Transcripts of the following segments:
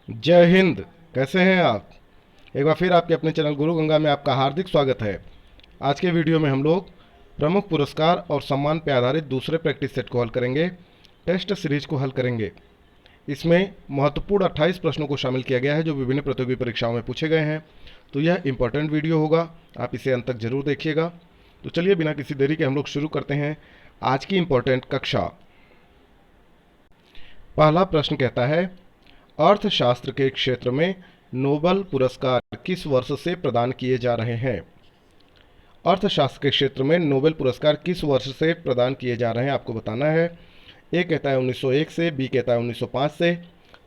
जय हिंद। कैसे हैं आप? एक बार फिर आपके अपने चैनल गुरु गंगा में आपका हार्दिक स्वागत है। आज के वीडियो में हम लोग प्रमुख पुरस्कार और सम्मान पर आधारित दूसरे प्रैक्टिस सेट को हल करेंगे। टेस्ट सीरीज को हल करेंगे। इसमें महत्वपूर्ण 28 प्रश्नों को शामिल किया गया है जो विभिन्न प्रतियोगी परीक्षाओं में पूछे गए हैं। तो यह इंपॉर्टेंट वीडियो होगा, आप इसे अंत तक जरूर देखिएगा। तो चलिए बिना किसी देरी के हम लोग शुरू करते हैं आज की इंपॉर्टेंट कक्षा। पहला प्रश्न कहता है, अर्थशास्त्र के क्षेत्र में नोबेल पुरस्कार किस वर्ष से प्रदान किए जा रहे हैं? अर्थशास्त्र के क्षेत्र में नोबेल पुरस्कार किस वर्ष से प्रदान किए जा रहे हैं आपको बताना है। ए कहता है 1901 से, बी कहता है 1905 से,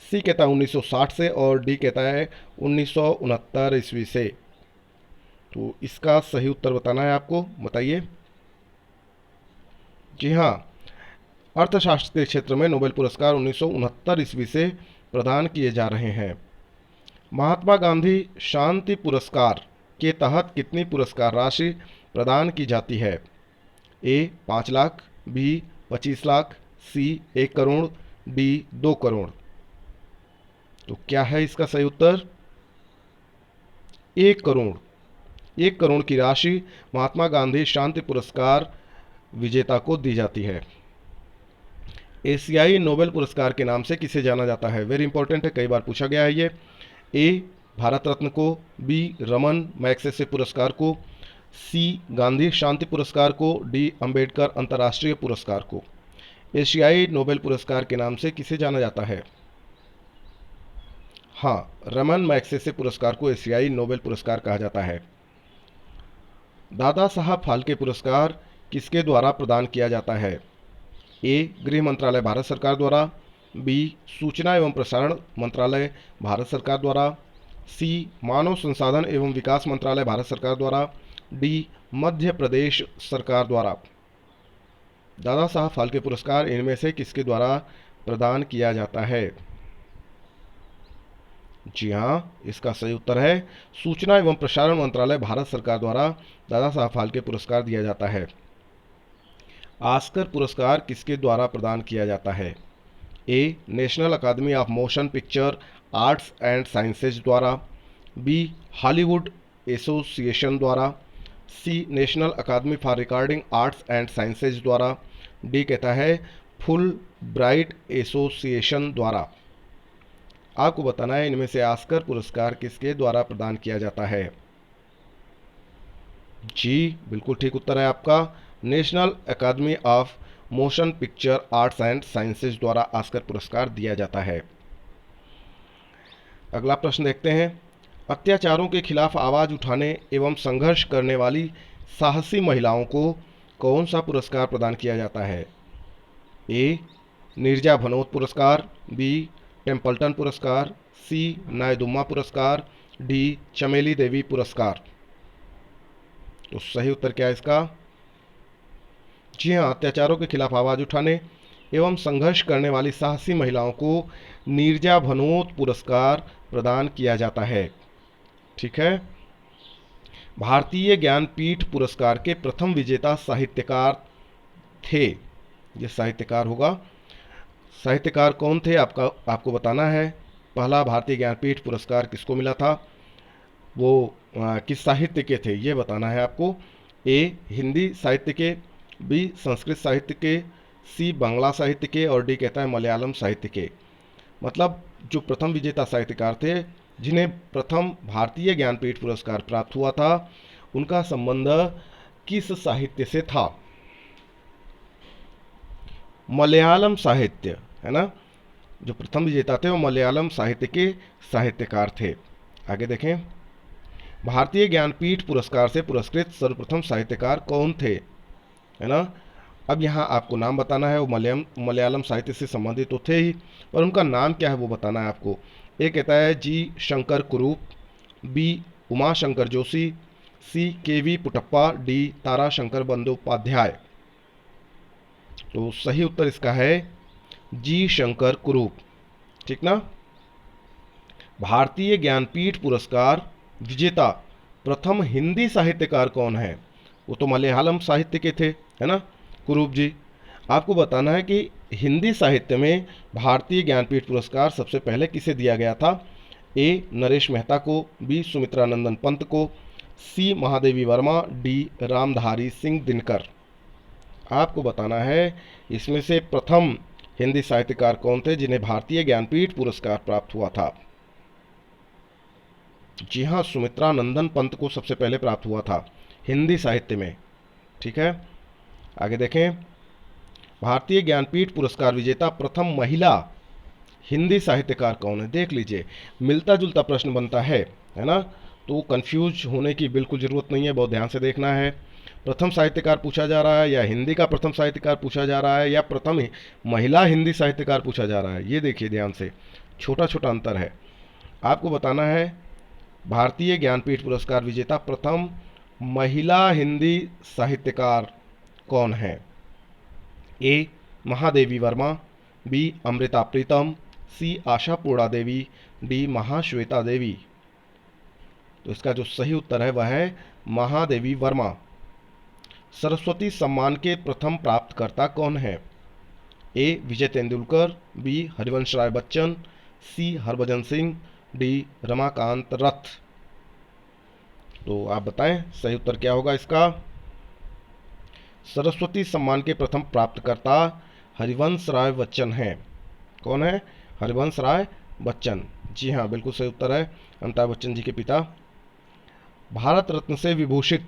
सी कहता है 1960 से और डी कहता है 1969 ईस्वी से। तो इसका सही उत्तर बताना है आपको, बताइए। जी हाँ, अर्थशास्त्र के क्षेत्र में नोबेल पुरस्कार 1969 ईस्वी से प्रदान किए जा रहे हैं। महात्मा गांधी शांति पुरस्कार के तहत कितनी पुरस्कार राशि प्रदान की जाती है? ए 5 लाख, बी 25 लाख, सी 1 करोड़, डी 2 करोड़। तो क्या है इसका सही उत्तर? 1 करोड़। 1 करोड़ की राशि महात्मा गांधी शांति पुरस्कार विजेता को दी जाती है। एशियाई नोबेल पुरस्कार के नाम से किसे जाना जाता है? वेरी इंपॉर्टेंट है, कई बार पूछा गया है ये। ए भारत रत्न को, बी रमन मैग्सेसे पुरस्कार को, सी गांधी शांति पुरस्कार को, डी अंबेडकर अंतर्राष्ट्रीय पुरस्कार को। एशियाई नोबेल पुरस्कार के नाम से किसे जाना जाता है? हाँ, रमन मैग्सेसे पुरस्कार को एशियाई नोबेल पुरस्कार कहा जाता है। दादा साहब फाल्के पुरस्कार किसके द्वारा प्रदान किया जाता है? ए गृह मंत्रालय भारत सरकार द्वारा, बी सूचना एवं प्रसारण मंत्रालय भारत सरकार द्वारा, सी मानव संसाधन एवं विकास मंत्रालय भारत सरकार द्वारा, डी मध्य प्रदेश सरकार द्वारा। दादा साहब फाल्के पुरस्कार इनमें से किसके द्वारा प्रदान किया जाता है? जी हाँ, इसका सही उत्तर है सूचना एवं प्रसारण मंत्रालय भारत सरकार द्वारा दादा साहब फाल्के पुरस्कार दिया जाता है। ऑस्कर पुरस्कार किसके द्वारा प्रदान किया जाता है? A National Academy of Motion Picture Arts and Sciences द्वारा, बी हॉलीवुड एसोसिएशन द्वारा, C National Academy for Recording Arts and Sciences द्वारा, डी कहता है फुल ब्राइट एसोसिएशन द्वारा। आपको बताना है इनमें से ऑस्कर पुरस्कार किसके द्वारा प्रदान किया जाता है। जी बिल्कुल ठीक उत्तर है आपका, National Academy of Motion Picture Arts and Sciences द्वारा ऑस्कर पुरस्कार दिया जाता है। अगला प्रश्न देखते हैं, अत्याचारों के खिलाफ आवाज उठाने एवं संघर्ष करने वाली साहसी महिलाओं को कौन सा पुरस्कार प्रदान किया जाता है? ए नीरजा भनोत पुरस्कार, बी टेम्पल्टन पुरस्कार, सी नायदुम्मा पुरस्कार, डी चमेली देवी पुरस्कार। तो सही उत्तर क्या है इसका? जी हाँ, अत्याचारों के खिलाफ आवाज उठाने एवं संघर्ष करने वाली साहसी महिलाओं को नीरजा भनोत पुरस्कार प्रदान किया जाता है। ठीक है। भारतीय ज्ञानपीठ पुरस्कार के प्रथम विजेता साहित्यकार थे, ये साहित्यकार होगा। साहित्यकार कौन थे आपको बताना है। पहला भारतीय ज्ञानपीठ पुरस्कार किसको मिला था, वो किस साहित्य के थे ये बताना है आपको। ए हिंदी साहित्य के, बी संस्कृत साहित्य के, सी बांग्ला साहित्य के और डी कहता है मलयालम साहित्य के। मतलब जो प्रथम विजेता साहित्यकार थे जिन्हें प्रथम भारतीय ज्ञानपीठ पुरस्कार प्राप्त हुआ था, उनका संबंध किस साहित्य से था? मलयालम साहित्य, है ना। जो प्रथम विजेता थे वो मलयालम साहित्य के साहित्यकार थे। आगे देखें, भारतीय ज्ञानपीठ पुरस्कार से पुरस्कृत सर्वप्रथम साहित्यकार कौन थे, है ना। अब यहाँ आपको नाम बताना है। वो मलयालम साहित्य से संबंधित तो थे ही, पर उनका नाम क्या है वो बताना है आपको। ए कहता है जी शंकर कुरूप, बी उमा शंकर जोशी, सी के वी पुटप्पा, डी तारा शंकर बंदोपाध्याय। तो सही उत्तर इसका है जी शंकर कुरूप। ठीक ना। भारतीय ज्ञानपीठ पुरस्कार विजेता प्रथम हिंदी साहित्यकार कौन है? वो तो मलयालम साहित्य के थे, है ना, कुरूप जी। आपको बताना है कि हिंदी साहित्य में भारतीय ज्ञानपीठ पुरस्कार सबसे पहले किसे दिया गया था? ए नरेश मेहता को, बी सुमित्रानंदन पंत को, सी महादेवी वर्मा, डी रामधारी सिंह दिनकर। आपको बताना है इसमें से प्रथम हिंदी साहित्यकार कौन थे जिन्हें भारतीय ज्ञानपीठ पुरस्कार प्राप्त हुआ था। जी हाँ, सुमित्रानंदन पंत को सबसे पहले प्राप्त हुआ था हिंदी साहित्य में। ठीक है, आगे देखें। भारतीय ज्ञानपीठ पुरस्कार विजेता प्रथम महिला हिंदी साहित्यकार कौन है? देख लीजिए, मिलता जुलता प्रश्न बनता है ना, तो कंफ्यूज होने की बिल्कुल ज़रूरत नहीं है, बहुत ध्यान से देखना है। प्रथम साहित्यकार पूछा जा रहा है या हिंदी का प्रथम साहित्यकार पूछा जा रहा है या प्रथम महिला हिंदी साहित्यकार पूछा जा रहा है, ये देखिए ध्यान से, छोटा छोटा अंतर है। आपको बताना है भारतीय ज्ञानपीठ पुरस्कार विजेता प्रथम महिला हिंदी साहित्यकार कौन है? ए महादेवी वर्मा, बी अमृता प्रीतम, सी आशापूर्णा देवी, डी महाश्वेता देवी। तो इसका जो सही उत्तर है वह है महादेवी वर्मा। सरस्वती सम्मान के प्रथम प्राप्तकर्ता कौन है? ए विजय तेंदुलकर, बी हरिवंश राय बच्चन, सी हरभजन सिंह, डी रमाकांत रथ। तो आप बताएं सही उत्तर क्या होगा इसका? सरस्वती सम्मान के प्रथम प्राप्तकर्ता हरिवंश राय बच्चन हैं। कौन है? हरिवंश राय बच्चन। जी हाँ, बिल्कुल सही उत्तर है, अमिताभ बच्चन जी के पिता। भारत रत्न से विभूषित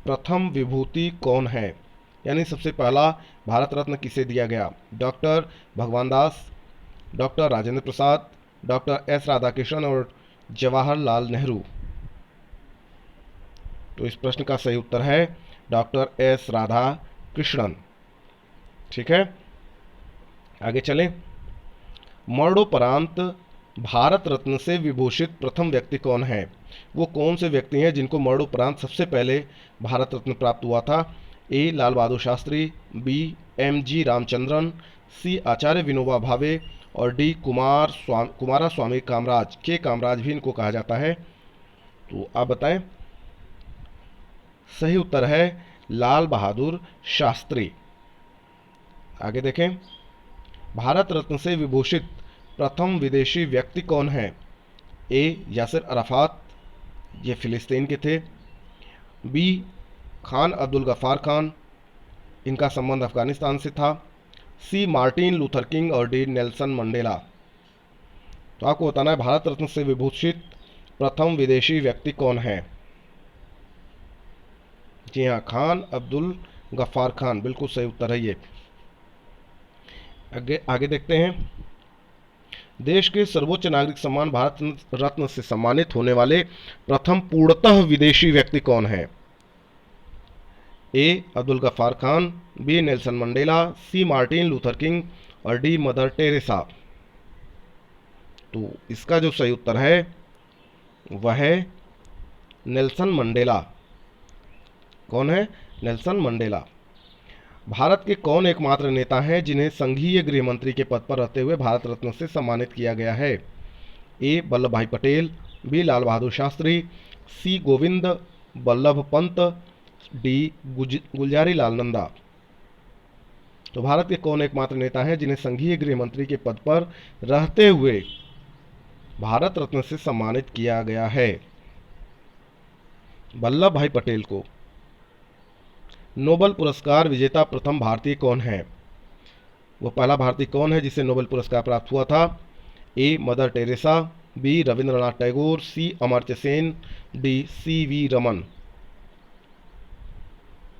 प्रथम विभूति कौन है? यानी सबसे पहला भारत रत्न किसे दिया गया? डॉक्टर भगवान दास, doctor Rajendra Prasad, doctor S Radhakrishnan और जवाहरलाल नेहरू। तो इस प्रश्न का सही उत्तर है डॉक्टर एस राधाकृष्णन। ठीक है, आगे चलें। मरणोपरांत भारत रत्न से विभूषित प्रथम व्यक्ति कौन है? वो कौन से व्यक्ति हैं जिनको मरणोपरांत सबसे पहले भारत रत्न प्राप्त हुआ था? A Lal Bahadur Shastri, B M G Ramachandran, C Acharya Vinoba Bhave और डी कुमारा स्वामी कामराज। के कामराज भी इनको कहा जाता है। तो आप बताएं। सही उत्तर है लाल बहादुर शास्त्री। आगे देखें। भारत रत्न से विभूषित प्रथम विदेशी व्यक्ति कौन है? ए यासिर अराफात, ये फिलिस्तीन के थे। बी खान अब्दुल गफ्फार खान, इनका संबंध अफगानिस्तान से था। सी मार्टिन लूथर किंग और डी नेल्सन मंडेला। तो आपको बताना है भारत रत्न से विभूषित प्रथम विदेशी व्यक्ति कौन है? जी हाँ, खान अब्दुल गफ्फार खान, बिल्कुल सही उत्तर है ये। आगे देखते हैं। देश के सर्वोच्च नागरिक सम्मान भारत रत्न से सम्मानित होने वाले प्रथम पूर्णतः विदेशी व्यक्ति कौन है? A Abdul Ghaffar Khan, B Nelson Mandela, C Martin Luther King और डी मदर टेरेसा। तो इसका जो सही उत्तर है वह है नेल्सन मंडेला। कौन है? Nelson Mandela. भारत के कौन एकमात्र नेता हैं जिन्हें संघीय गृह मंत्री के पद पर रहते हुए भारत रत्न से सम्मानित किया गया है? ए वल्लभ भाई पटेल, बी लाल बहादुर शास्त्री, सी गोविंद बल्लभ पंत, डी गुलजारी लाल नंदा। तो भारत के कौन एकमात्र नेता हैं जिन्हें संघीय गृह मंत्री के पद पर रहते हुए भारत रत्न से सम्मानित किया गया है? वल्लभ भाई पटेल को। नोबेल पुरस्कार विजेता प्रथम भारतीय कौन है? वो पहला भारतीय कौन है जिसे नोबेल पुरस्कार प्राप्त हुआ था? A Mother Teresa, B Rabindranath Tagore, C Amartya Sen, D C V Raman.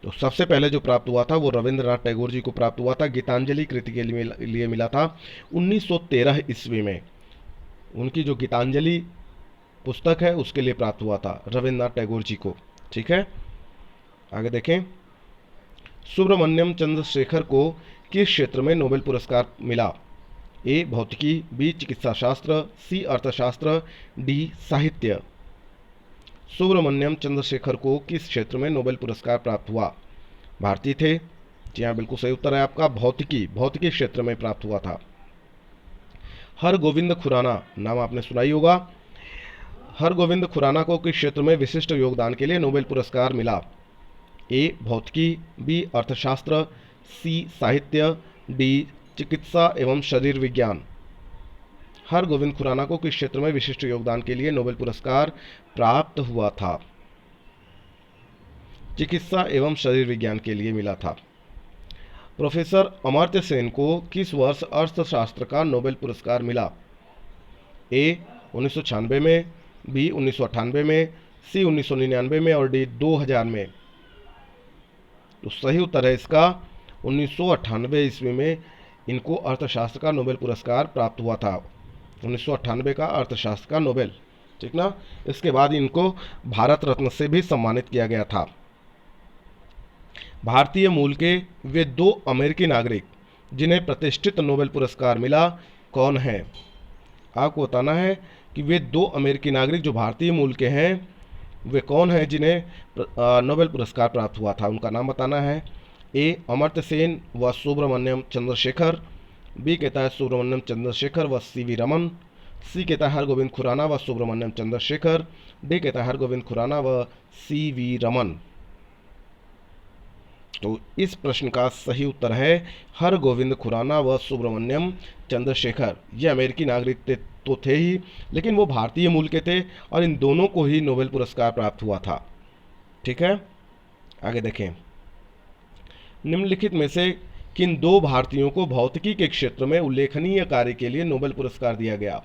तो सबसे पहले जो प्राप्त हुआ था वो रविंद्रनाथ टैगोर जी को प्राप्त हुआ था। गीतांजलि कृति के लिए मिला था 1913 ईस्वी में। उनकी जो गीतांजलि पुस्तक है उसके लिए प्राप्त हुआ था रविंद्रनाथ टैगोर जी को। ठीक है, आगे देखें। सुब्रमण्यम चंद्रशेखर को किस क्षेत्र में नोबेल पुरस्कार मिला? ए भौतिकी, बी चिकित्सा शास्त्र, सी अर्थशास्त्र, डी साहित्य। सुब्रमण्यम चंद्रशेखर को किस क्षेत्र में नोबेल पुरस्कार प्राप्त हुआ? भारतीय थे। जी हाँ, बिल्कुल सही उत्तर है आपका भौतिकी क्षेत्र में प्राप्त हुआ था। हरगोविंद खुराना नाम आपने सुना ही होगा। हरगोविंद खुराना को किस क्षेत्र में विशिष्ट योगदान के लिए नोबेल पुरस्कार मिला? ए भौतिकी, बी अर्थशास्त्र, सी साहित्य, डी चिकित्सा एवं शरीर विज्ञान। हरगोविंद खुराना को किस क्षेत्र में विशिष्ट योगदान के लिए नोबेल पुरस्कार प्राप्त हुआ था? चिकित्सा एवं शरीर विज्ञान के लिए मिला था। प्रोफेसर अमर्त्य सेन को किस वर्ष अर्थशास्त्र का नोबेल पुरस्कार मिला? ए 1996 में, बी 1998 में, सी 1999 में और डी 2000 में। तो सही उत्तर है इसका 1998 ईस्वी में इनको अर्थशास्त्र का नोबेल पुरस्कार प्राप्त हुआ था। 1998 का अर्थशास्त्र का नोबेल, ठीक ना। इसके बाद इनको भारत रत्न से भी सम्मानित किया गया था। भारतीय मूल के वे 2 अमेरिकी नागरिक जिन्हें प्रतिष्ठित नोबेल पुरस्कार मिला कौन हैं? आपको बताना है कि वे 2 अमेरिकी नागरिक जो भारतीय मूल के हैं वे कौन हैं जिन्हें नोबेल पुरस्कार प्राप्त हुआ था। उनका नाम बताना है। ए अमर्त्य सेन व सुब्रमण्यम चंद्रशेखर, बी कहता है सुब्रमण्यम चंद्रशेखर व सीवी रमन, सी कहता है हरगोविंद खुराना व सुब्रमण्यम चंद्रशेखर, डी कहता है हरगोविंद खुराना व सीवी रमन। तो इस प्रश्न का सही उत्तर है हरगोविंद खुराना व सुब्रमण्यम चंद्रशेखर। ये अमेरिकी नागरिक तो थे ही, लेकिन वो भारतीय मूल के थे और इन दोनों को ही नोबेल पुरस्कार प्राप्त हुआ था। ठीक है, आगे देखें। निम्नलिखित में से किन 2 भारतीयों को भौतिकी के क्षेत्र में उल्लेखनीय कार्य के लिए नोबेल पुरस्कार दिया गया?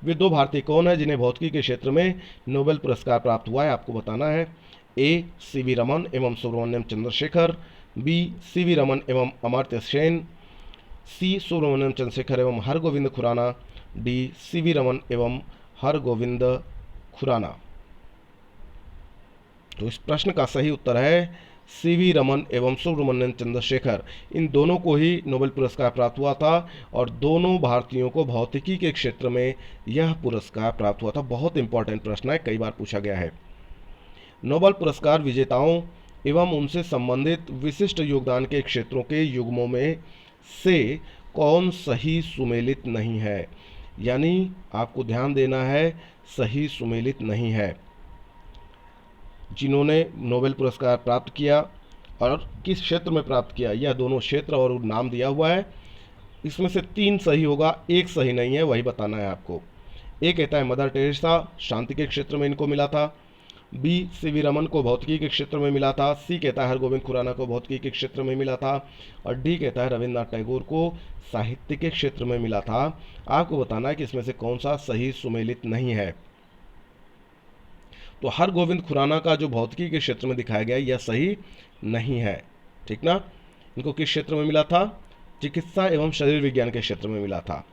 वे 2 भारतीय कौन है जिन्हें भौतिकी के क्षेत्र में नोबेल पुरस्कार प्राप्त हुआ है? आपको बताना है। ए सीवी रमन एवं सुब्रमण्यम चंद्रशेखर, बी सीवी रमन एवं अमर्त्य सेन, सी सुब्रमण्यम चंद्रशेखर एवं हरगोविंद खुराना, डी सीवी रमन एवं हरगोविंद खुराना। तो इस प्रश्न का सही उत्तर है सीवी रमन एवं सुब्रमण्यम चंद्रशेखर। इन दोनों को ही नोबेल पुरस्कार प्राप्त हुआ था और दोनों भारतीयों को भौतिकी के क्षेत्र में यह पुरस्कार प्राप्त हुआ था। बहुत इंपॉर्टेंट प्रश्न है, कई बार पूछा गया है। नोबेल पुरस्कार विजेताओं एवं उनसे संबंधित विशिष्ट योगदान के क्षेत्रों के युग्मों में से कौन सही सुमेलित नहीं है? यानी आपको ध्यान देना है, सही सुमेलित नहीं है। जिन्होंने नोबेल पुरस्कार प्राप्त किया और किस क्षेत्र में प्राप्त किया, यह दोनों क्षेत्र और नाम दिया हुआ है। इसमें से 3 सही होगा, 1 सही नहीं है, वही बताना है आपको। ए कहता है मदर टेरेसा, शांति के क्षेत्र में इनको मिला था। बी सीवी रमन को भौतिकी के क्षेत्र में मिला था। सी कहता है हरगोविंद खुराना को भौतिकी के क्षेत्र में मिला था। और डी कहता है रविन्द्रनाथ टैगोर को साहित्य के क्षेत्र में मिला था। आपको बताना है कि इसमें से कौन सा सही सुमेलित नहीं है। तो हरगोविंद खुराना का जो भौतिकी के क्षेत्र में दिखाया गया यह सही नहीं है, ठीक ना। इनको किस क्षेत्र में मिला था? चिकित्सा एवं शरीर विज्ञान के क्षेत्र में मिला था।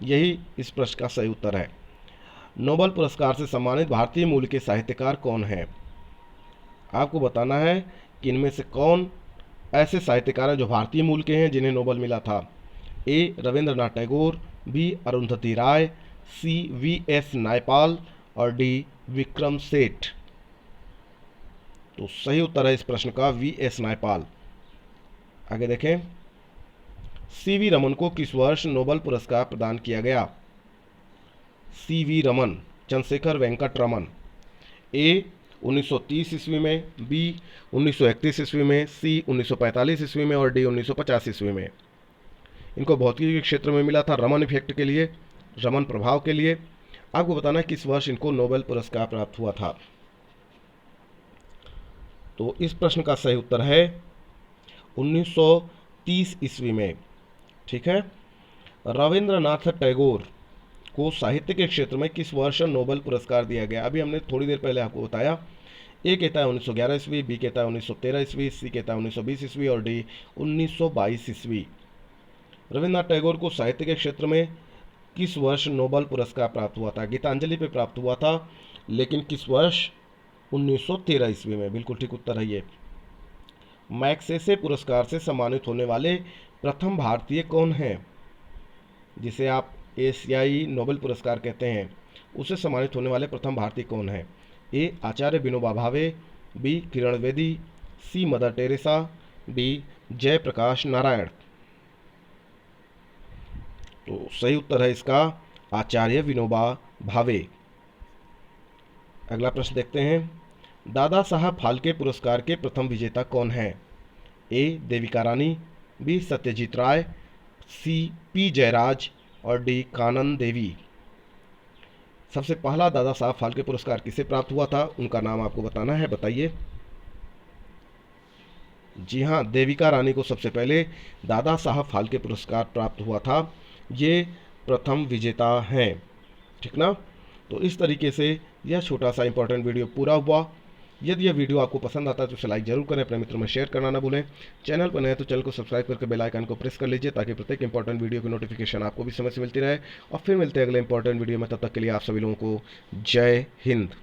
यही इस प्रश्न का सही उत्तर है। नोबेल पुरस्कार से सम्मानित भारतीय मूल के साहित्यकार कौन हैं? आपको बताना है कि इनमें से कौन ऐसे साहित्यकार हैं जो भारतीय मूल के हैं जिन्हें नोबेल मिला था। ए रविंद्रनाथ टैगोर, बी अरुंधति राय, सी वी.एस. नायपाल और डी विक्रम सेठ। तो सही उत्तर है इस प्रश्न का वी.एस. नायपाल। आगे देखें। सीवी रमन को किस वर्ष नोबेल पुरस्कार प्रदान किया गया? सीवी रमन, चंद्रशेखर वेंकट रमन। ए 1930 ईस्वी में, बी 1931 ईस्वी में, सी 1945 ईस्वी में और डी 1950 ईस्वी में। इनको भौतिकी के क्षेत्र में मिला था रमन इफेक्ट के लिए, रमन प्रभाव के लिए। आपको बताना है किस वर्ष इनको नोबेल पुरस्कार प्राप्त हुआ था। तो इस प्रश्न का सही उत्तर है 1930 ईस्वी में, ठीक है। रविंद्रनाथ टैगोर को साहित्य के क्षेत्र में किस वर्ष नोबेल पुरस्कार दिया गया? अभी हमने थोड़ी देर पहले आपको बताया। ए कहता है 1911 ईस्वी, बी कहता है 1913 ईस्वी, सी कहता है 1920 ईस्वी और डी 1922 ईस्वी। रविन्द्रनाथ टैगोर को साहित्य के क्षेत्र में किस वर्ष नोबेल पुरस्कार प्राप्त हुआ था? गीतांजलि पे प्राप्त हुआ था, लेकिन किस वर्ष? 1913 ईस्वी में। बिल्कुल ठीक उत्तर है ये। मैग्सेसे पुरस्कार से सम्मानित होने वाले प्रथम भारतीय कौन हैं? जिसे आप एशियाई नोबेल पुरस्कार कहते हैं, उससे सम्मानित होने वाले प्रथम भारतीय कौन हैं? ए Acharya Vinoba Bhave, B Kiran Bedi, C Mother Teresa, D Jayaprakash Narayan. तो सही उत्तर है इसका आचार्य विनोबा भावे। अगला प्रश्न देखते हैं। दादा साहब फाल्के पुरस्कार के प्रथम विजेता कौन हैं? ए देविका रानी, बी सत्यजीत राय, सी पी जयराज और डी कानन देवी। सबसे पहला दादा साहब फाल्के पुरस्कार किसे प्राप्त हुआ था, उनका नाम आपको बताना है, बताइए। जी हाँ, देविका रानी को सबसे पहले दादा साहब फाल्के पुरस्कार प्राप्त हुआ था। ये प्रथम विजेता हैं, ठीक ना। तो इस तरीके से यह छोटा सा इंपॉर्टेंट वीडियो पूरा हुआ। यदि यह वीडियो आपको पसंद आता है तो इसे लाइक जरूर करें, अपने मित्रों में शेयर करना ना भूलें। चैनल पर नए हैं तो चैनल को सब्सक्राइब करके बेल आइकन को प्रेस कर लीजिए, ताकि प्रत्येक इंपॉर्टेंट वीडियो की नोटिफिकेशन आपको भी समय से मिलती रहे। और फिर मिलते हैं अगले इंपॉर्टेंट वीडियो में, तब तक के लिए आप सभी लोगों को जय हिंद।